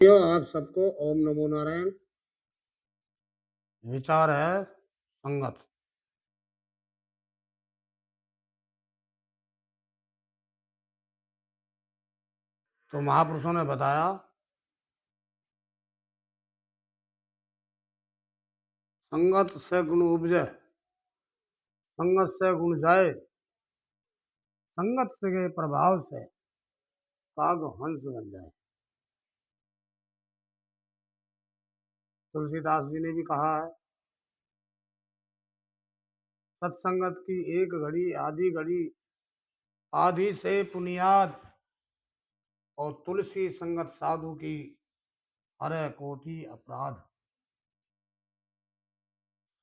आप सबको ओम नमो नारायण। विचार है संगत। तो महापुरुषों ने बताया संगत से गुण उपजे, संगत से गुण जाए, संगत के प्रभाव से काग हंस बन जाए। तुलसीदास जी ने भी कहा है, सत्संगत की एक घड़ी आधी घड़ी, आधी से पुनियाद, और तुलसी संगत साधु की हरे कोटि अपराध।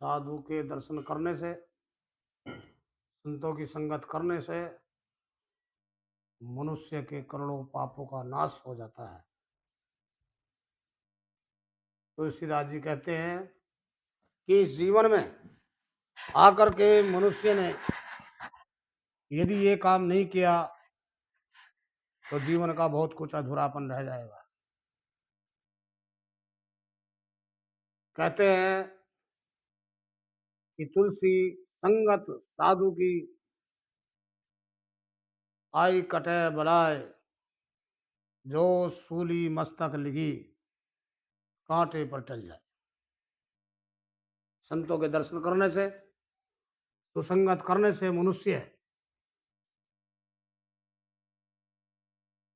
साधु के दर्शन करने से, संतों की संगत करने से मनुष्य के करोड़ों पापों का नाश हो जाता है। तुलसीदास जी कहते हैं कि इस जीवन में आकर के मनुष्य ने यदि ये काम नहीं किया तो जीवन का बहुत कुछ अधूरापन रह जाएगा। कहते हैं कि तुलसी संगत साधु की आई कटे बलाय, जो सूली मस्तक लिखी कांटे पर टल जाए। संतों के दर्शन करने से, सुसंगत करने से मनुष्य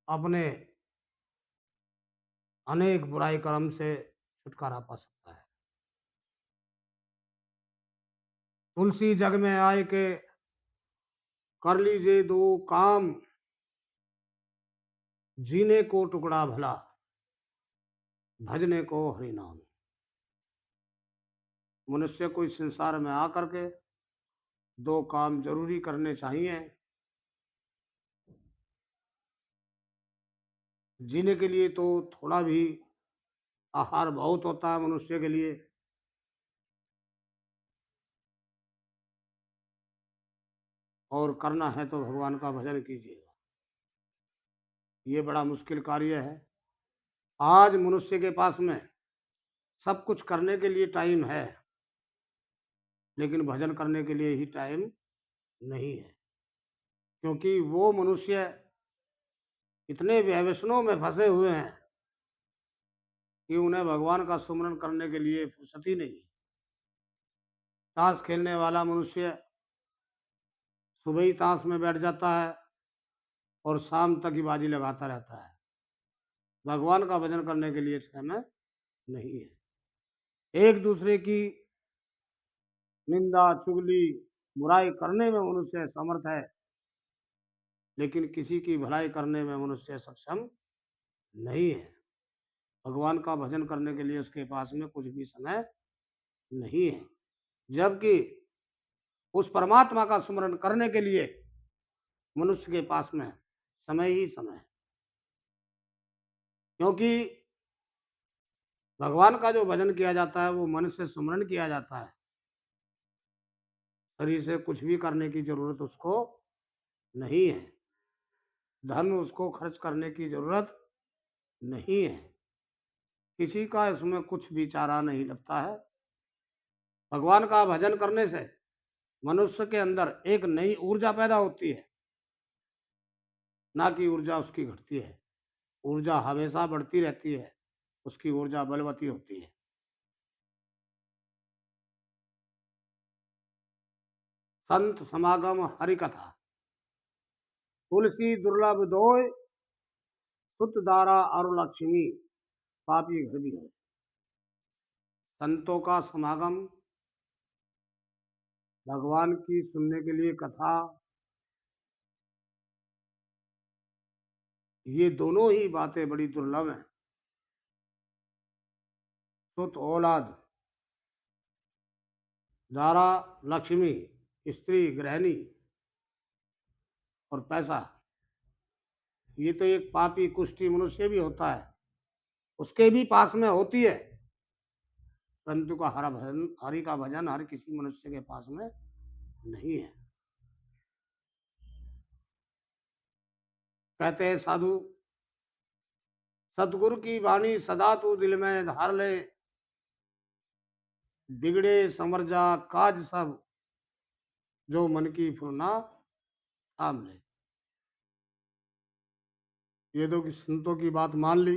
अपने अनेक बुराई कर्म से छुटकारा पा सकता है। तुलसी जग में आए के कर लीजिए दो काम, जीने को टुकड़ा भला, भजने को हरि नाम। मनुष्य को इस संसार में आकर के दो काम जरूरी करने चाहिए। जीने के लिए तो थोड़ा भी आहार बहुत होता है मनुष्य के लिए, और करना है तो भगवान का भजन कीजिएगा। ये बड़ा मुश्किल कार्य है। आज मनुष्य के पास में सब कुछ करने के लिए टाइम है, लेकिन भजन करने के लिए ही टाइम नहीं है, क्योंकि वो मनुष्य इतने व्यसनों में फंसे हुए हैं कि उन्हें भगवान का सुमरन करने के लिए फुर्सत ही नहीं। ताश खेलने वाला मनुष्य सुबह ही ताश में बैठ जाता है और शाम तक ही बाजी लगाता रहता है। भगवान का भजन करने के लिए समय नहीं है। एक दूसरे की निंदा चुगली बुराई करने में मनुष्य समर्थ है, लेकिन किसी की भलाई करने में मनुष्य सक्षम नहीं है। भगवान का भजन करने के लिए उसके पास में कुछ भी समय नहीं है, जबकि उस परमात्मा का स्मरण करने के लिए मनुष्य के पास में समय ही समय है। क्योंकि भगवान का जो भजन किया जाता है वो मन से सुमरन किया जाता है। शरीर से कुछ भी करने की जरूरत उसको नहीं है, धन उसको खर्च करने की जरूरत नहीं है, किसी का इसमें कुछ भी चारा नहीं लगता है। भगवान का भजन करने से मनुष्य के अंदर एक नई ऊर्जा पैदा होती है, ना कि ऊर्जा उसकी घटती है। ऊर्जा हमेशा बढ़ती रहती है, उसकी ऊर्जा बलवती होती है। संत समागम हरि कथा, तुलसी दुर्लभ दोय, सुत दारा अरु लक्ष्मी, पापी घर भी है। संतों का समागम, भगवान की सुनने के लिए कथा, ये दोनों ही बातें बड़ी दुर्लभ हैं। सुत औलाद, दारा लक्ष्मी स्त्री गृहिणी, और पैसा, ये तो एक पापी कुष्ठी मनुष्य भी होता है, उसके भी पास में होती है, परंतु का हरि का भजन हर किसी मनुष्य के पास में नहीं है। कहते हैं साधु, सतगुरु की वाणी सदा तू दिल में धार ले, बिगड़े समर जा काज सब, जो मन की फुरना थाम ले। ये तो कि संतों की बात मान ली,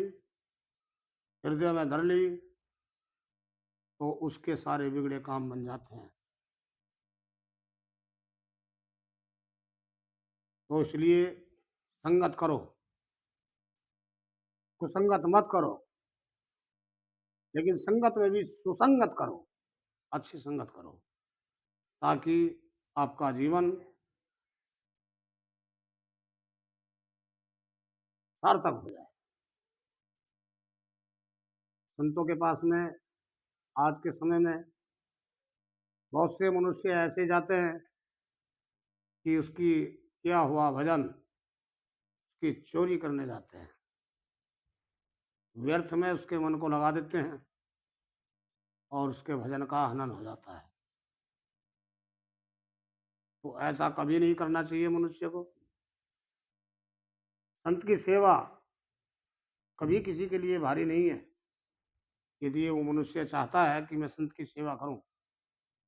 हृदय में धर ली, तो उसके सारे बिगड़े काम बन जाते हैं। तो इसलिए संगत करो, कुसंगत मत करो, लेकिन संगत में भी सुसंगत करो, अच्छी संगत करो, ताकि आपका जीवन सार्थक हो जाए। संतों के पास में आज के समय में बहुत से मनुष्य ऐसे जाते हैं कि उसकी किया हुआ भजन उसकी चोरी करने जाते हैं, व्यर्थ में उसके मन को लगा देते हैं और उसके भजन का हनन हो जाता है। तो ऐसा कभी नहीं करना चाहिए मनुष्य को। संत की सेवा कभी किसी के लिए भारी नहीं है। यदि वो मनुष्य चाहता है कि मैं संत की सेवा करूं,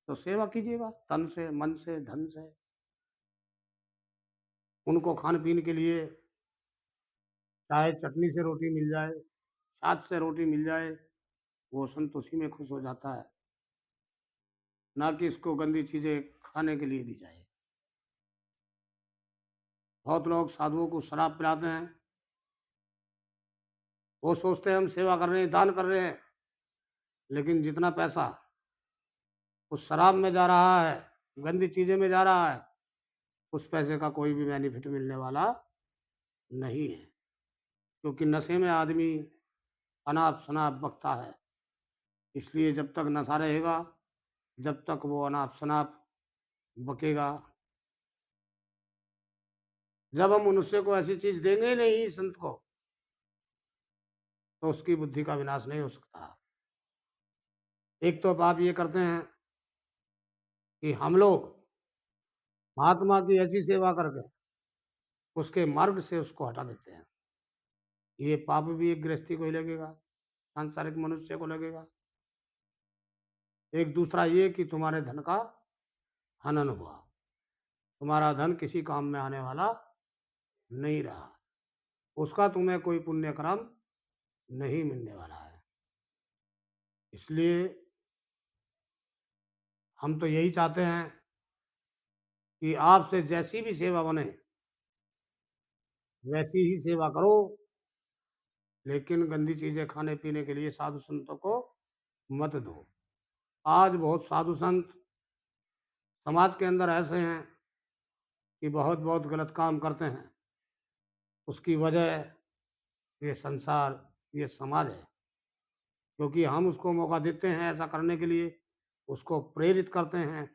तो सेवा कीजिएगा, तन से, मन से, धन से। उनको खान पीन के लिए चाहे चटनी से रोटी मिल जाए, छाछ से रोटी मिल जाए, वो संत उसी में खुश हो जाता है, ना कि इसको गंदी चीजें खाने के लिए दी जाए। बहुत लोग साधुओं को शराब पिलाते हैं, वो सोचते हैं हम सेवा कर रहे हैं, दान कर रहे हैं, लेकिन जितना पैसा उस शराब में जा रहा है, गंदी चीजें में जा रहा है, उस पैसे का कोई भी बेनिफिट मिलने वाला नहीं है। क्योंकि नशे में आदमी अनाप शनाप बकता है। इसलिए जब तक नशा रहेगा, जब तक वो अनाप शनाप बकेगा। जब हम मनुष्य को ऐसी चीज देंगे ही नहीं संत को, तो उसकी बुद्धि का विनाश नहीं हो सकता। एक तो आप ये करते हैं कि हम लोग महात्मा की ऐसी सेवा करके उसके मार्ग से उसको हटा देते हैं। ये पाप भी एक गृहस्थी को ही लगेगा, सांसारिक मनुष्य को लगेगा। एक दूसरा ये कि तुम्हारे धन का हनन हुआ, तुम्हारा धन किसी काम में आने वाला नहीं रहा, उसका तुम्हें कोई पुण्य कर्म नहीं मिलने वाला है। इसलिए हम तो यही चाहते हैं कि आपसे जैसी भी सेवा बने वैसी ही सेवा करो, लेकिन गंदी चीजें खाने पीने के लिए साधु संतों को मत दो। आज बहुत साधु संत समाज के अंदर ऐसे हैं कि बहुत बहुत गलत काम करते हैं। उसकी वजह ये संसार, ये समाज है, क्योंकि हम उसको मौका देते हैं ऐसा करने के लिए, उसको प्रेरित करते हैं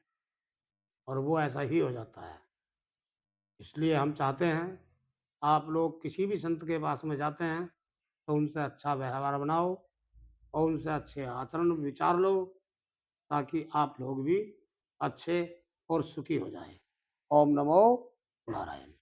और वो ऐसा ही हो जाता है। इसलिए हम चाहते हैं आप लोग किसी भी संत के पास में जाते हैं तो उनसे अच्छा व्यवहार बनाओ और उनसे अच्छे आचरण विचार लो, ताकि आप लोग भी अच्छे और सुखी हो जाएं। ओम नमो नारायण।